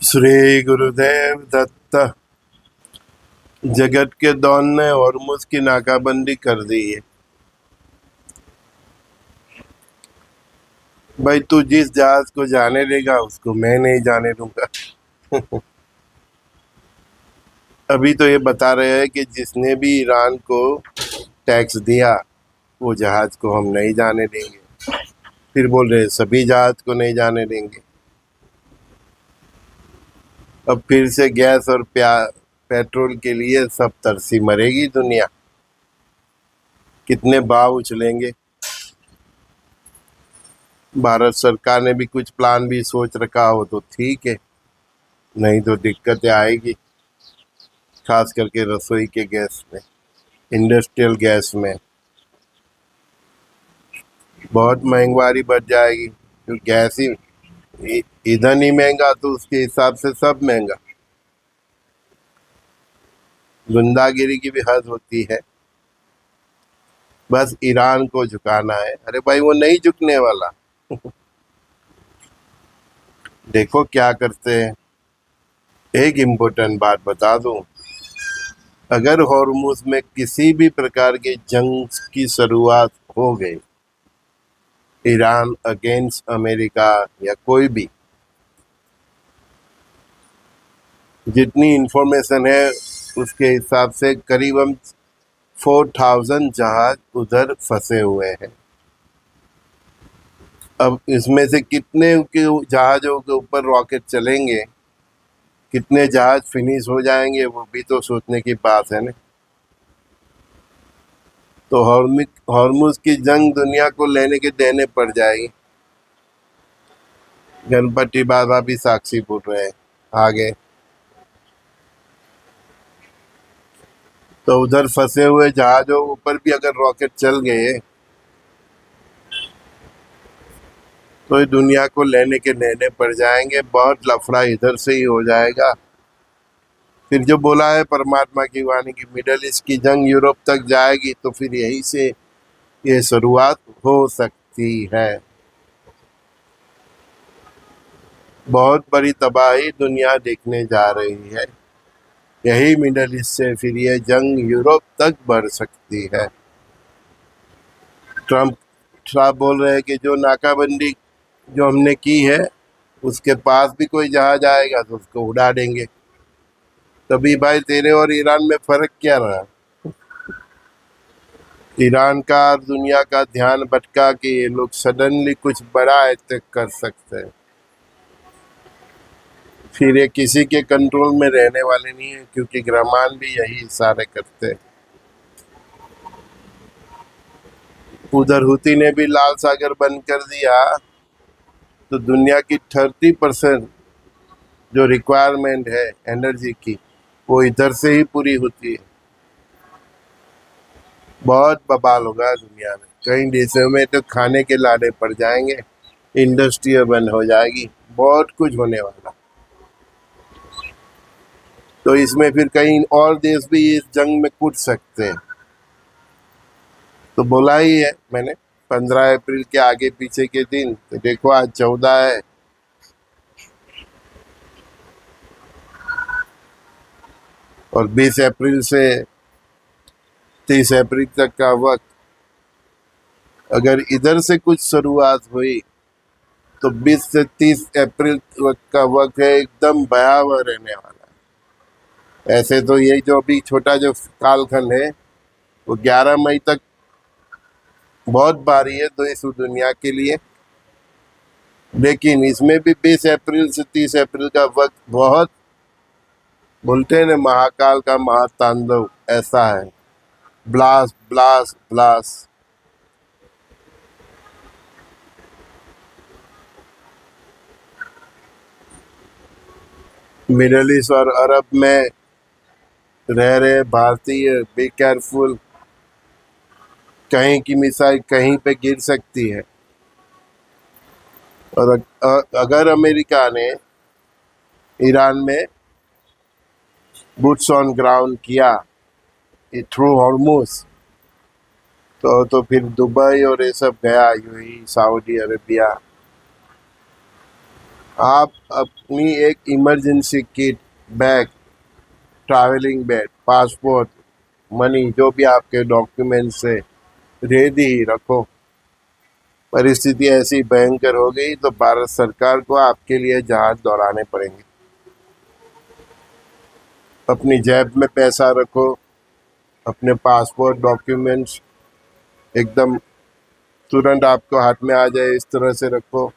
श्री गुरुदेव दत्त। जगत के दौन ने हॉर्मुज की नाकाबंदी कर दी है। भाई तू जिस जहाज को जाने देगा उसको मैं नहीं जाने दूंगा। अभी तो ये बता रहे हैं कि जिसने भी ईरान को टैक्स दिया वो जहाज को हम नहीं जाने देंगे। फिर बोल रहे सभी जहाज को नहीं जाने देंगे। अब फिर से गैस और पेट्रोल के लिए सब तरसी मरेगी दुनिया। कितने भाव उछलेंगे। भारत सरकार ने भी कुछ प्लान भी सोच रखा हो तो ठीक है, नहीं तो दिक्कतें आएगी। खास करके रसोई के गैस में, इंडस्ट्रियल गैस में बहुत महंगाई बढ़ जाएगी। तो गैस ही ईंधन ही महंगा तो उसके हिसाब से सब महंगा। गुंडागिरी की भी हद होती है। बस ईरान को झुकाना है। अरे भाई वो नहीं झुकने वाला। देखो क्या करते हैं। एक इम्पोर्टेंट बात बता दूं, अगर हॉर्मुज में किसी भी प्रकार के जंग की शुरुआत हो गई, ईरान अगेंस्ट अमेरिका या कोई भी, जितनी इंफॉर्मेशन है उसके हिसाब से करीबन 4000 जहाज उधर फंसे हुए हैं। अब इसमें से कितने के जहाजों के ऊपर रॉकेट चलेंगे, कितने जहाज फिनिश हो जाएंगे, वो भी तो सोचने की बात है ना। तो हॉर्मुज की जंग दुनिया को लेने के देने पड़ जाएगी। गणपति बाबा भी साक्षी बोल रहे हैं आगे। तो उधर फंसे हुए जहाजों ऊपर भी अगर रॉकेट चल गए तो ये दुनिया को लेने के देने पड़ जाएंगे। बहुत लफड़ा इधर से ही हो जाएगा। फिर जो बोला है परमात्मा की वाणी की मिडल ईस्ट की जंग यूरोप तक जाएगी, तो फिर यहीं से ये शुरुआत हो सकती है। बहुत बड़ी तबाही दुनिया देखने जा रही है। यही मिडल ईस्ट से फिर ये जंग यूरोप तक बढ़ सकती है। ट्रम्प साहब बोल रहे हैं कि जो नाकाबंदी जो हमने की है उसके पास भी कोई जहाज आएगा तो उसको उड़ा देंगे। तभी भाई तेरे और ईरान में फर्क क्या रहा। ईरान का और दुनिया का ध्यान भटका के ये लोग सडनली कुछ बड़ा अटैक कर सकते हैं। फिर ये किसी के कंट्रोल में रहने वाले नहीं है, क्योंकि ग्रामान भी यही इशारे करते हैं। उधर हुती ने भी लाल सागर बंद कर दिया तो दुनिया की 30% जो रिक्वायरमेंट है एनर्जी की वो इधर से ही पूरी होती है। बहुत बवाल होगा दुनिया में। कई देशों में तो खाने के लाले पड़ जाएंगे, इंडस्ट्री बंद हो जाएगी, बहुत कुछ होने वाला। तो इसमें फिर कई और देश भी इस जंग में कूद सकते हैं। तो बोला ही है मैंने 15 अप्रैल के आगे पीछे के दिन। तो देखो आज 14 है। और 20 अप्रैल से 30 अप्रैल तक का वक्त, अगर इधर से कुछ शुरुआत हुई तो 20 से 30 अप्रैल का वक्त है एकदम भयावह रहने वाला है। ऐसे तो ये जो अभी छोटा जो कालखंड है वो 11 मई तक बहुत भारी है देश दुनिया के लिए। लेकिन इसमें भी 20 अप्रैल से 30 अप्रैल का वक्त बहुत, बोलते हैं ना महाकाल का महातांडव, ऐसा है। Blast blast blast. Middle east और अरब में रह रहे भारतीय बी केयरफुल। कहीं की मिसाइल कहीं पे गिर सकती है। और अगर अमेरिका ने ईरान में बूट्स ऑन ग्राउंड किया थ्रू हॉर्मुज तो फिर दुबई और ये सब गया, यूएई, सऊदी अरेबिया। आप अपनी एक emergency kit, bag, travelling bag, passport, money, जो भी आपके डॉक्यूमेंट्स है, रेडी रखो। परिस्थिति ऐसी भयंकर हो गई तो भारत सरकार को आपके लिए जहाज दौड़ाने पड़ेंगे। अपनी जेब में पैसा रखो, अपने पासपोर्ट डॉक्यूमेंट्स एकदम तुरंत आपको हाथ में आ जाए इस तरह से रखो।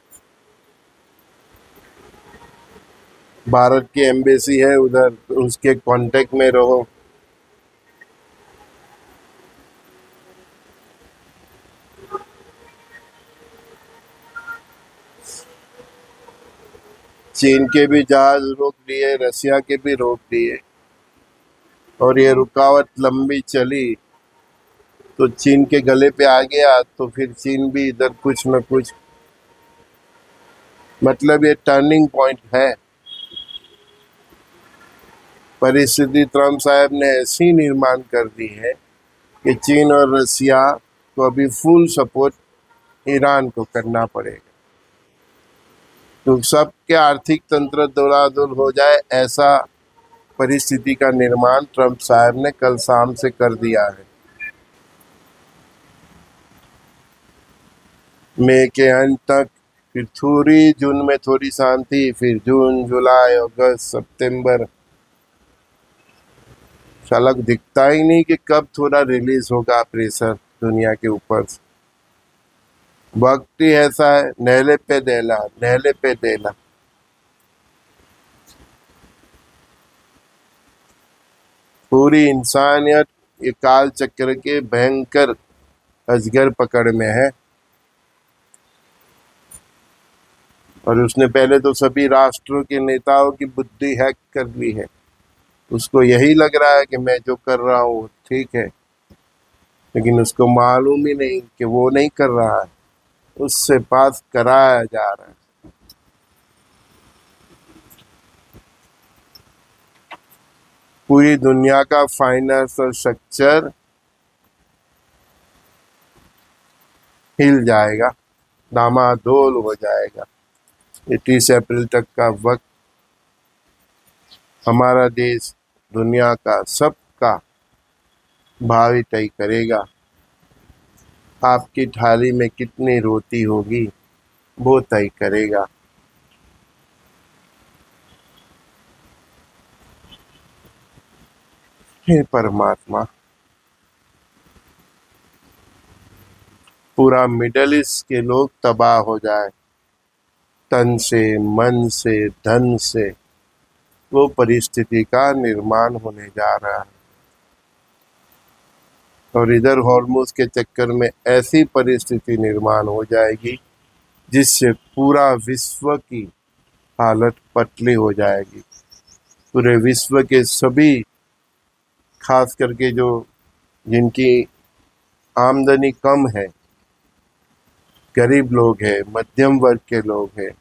भारत की एम्बेसी है उधर, उसके कांटेक्ट में रहो। चीन के भी जहाज रोक लिए, रसिया के भी रोक लिए, और ये रुकावट लंबी चली तो चीन के गले पे आ गया, तो फिर चीन भी इधर कुछ न कुछ, मतलब ये टर्निंग पॉइंट है। परिस्थिति ट्रम्प साहब ने ऐसी निर्माण कर दी है कि चीन और रसिया को अभी फुल सपोर्ट ईरान को करना पड़ेगा। तो सबके आर्थिक तंत्र दोलाधुल हो जाए, ऐसा परिस्थिति का निर्माण ट्रम्प साहब ने कल शाम से कर दिया है। मई के अंत तक, फिर थोड़ी जून में थोड़ी शांति, फिर जून, जुलाई, अगस्त, सितंबर, शालक दिखता ही नहीं कि कब थोड़ा रिलीज होगा प्रेशर दुनिया के ऊपर से। वक्त ही ऐसा है, नहले पे देला, नहले पे देला। पूरी इंसानियत ये काल चक्र के भयंकर अजगर पकड़ में है, और उसने पहले तो सभी राष्ट्रों के नेताओं की बुद्धि हैक कर ली है। उसको यही लग रहा है कि मैं जो कर रहा हूँ ठीक है, लेकिन उसको मालूम ही नहीं कि वो नहीं कर रहा है, उससे पास कराया जा रहा है। पूरी दुनिया का फाइनेंस और स्ट्रक्चर हिल जाएगा, डामाडोल हो जाएगा। 30 अप्रैल तक का वक्त हमारा देश दुनिया का सबका भावी तय करेगा। आपकी थाली में कितनी रोटी होगी वो तय करेगा। हे परमात्मा, पूरा मिडल ईस्ट के लोग तबाह हो जाए, तन से, मन से, धन से, वो परिस्थिति का निर्माण होने जा रहा है। और इधर हॉर्मुज के चक्कर में ऐसी परिस्थिति निर्माण हो जाएगी जिससे पूरा विश्व की हालत पतली हो जाएगी। पूरे विश्व के सभी, खास करके जो जिनकी आमदनी कम है, गरीब लोग हैं, मध्यम वर्ग के लोग हैं,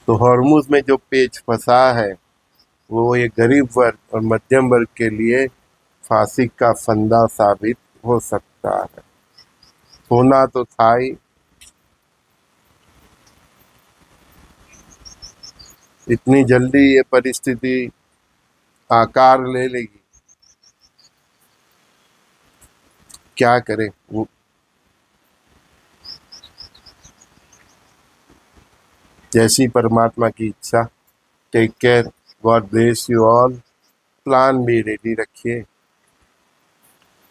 तो हॉर्मुज में जो पेच फंसा है वो ये गरीब वर्ग और मध्यम वर्ग के लिए फांसी का फंदा साबित हो सकता है। होना तो था ही। इतनी जल्दी ये परिस्थिति आकार ले लेगी, क्या करें वो। जैसी परमात्मा की इच्छा। Take care, God bless you all. Plan भी रेडी रखिए,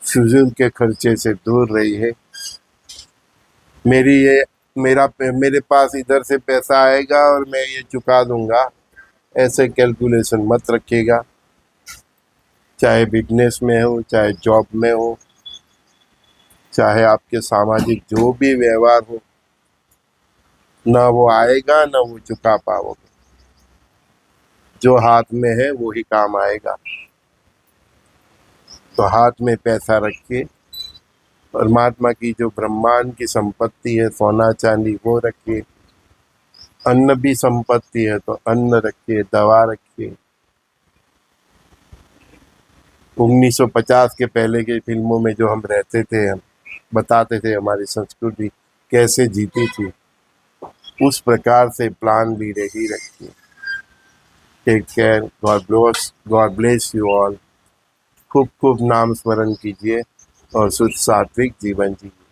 फिजूल के खर्चे से दूर रहिए। मेरे पास इधर से पैसा आएगा और मैं ये चुका दूंगा, ऐसे कैलकुलेशन मत रखिएगा। चाहे बिजनेस में हो, चाहे जॉब में हो, चाहे आपके सामाजिक जो भी व्यवहार हो, ना वो आएगा ना वो चुका पाओगे। जो हाथ में है वो ही काम आएगा। तो हाथ में पैसा रखिए, परमात्मा की जो ब्रह्मांड की संपत्ति है, सोना चांदी, वो रखिए। अन्न भी संपत्ति है तो अन्न रखिए, दवा रखिए। 1950 के पहले के फिल्मों में जो हम रहते थे, हम बताते थे हमारी संस्कृति कैसे जीती थी। उस प्रकार से प्लान भी रेडी रखिए। Take care, God bless you all. खूब खूब नाम स्मरण कीजिए और शुद्ध सात्विक जीवन जिए।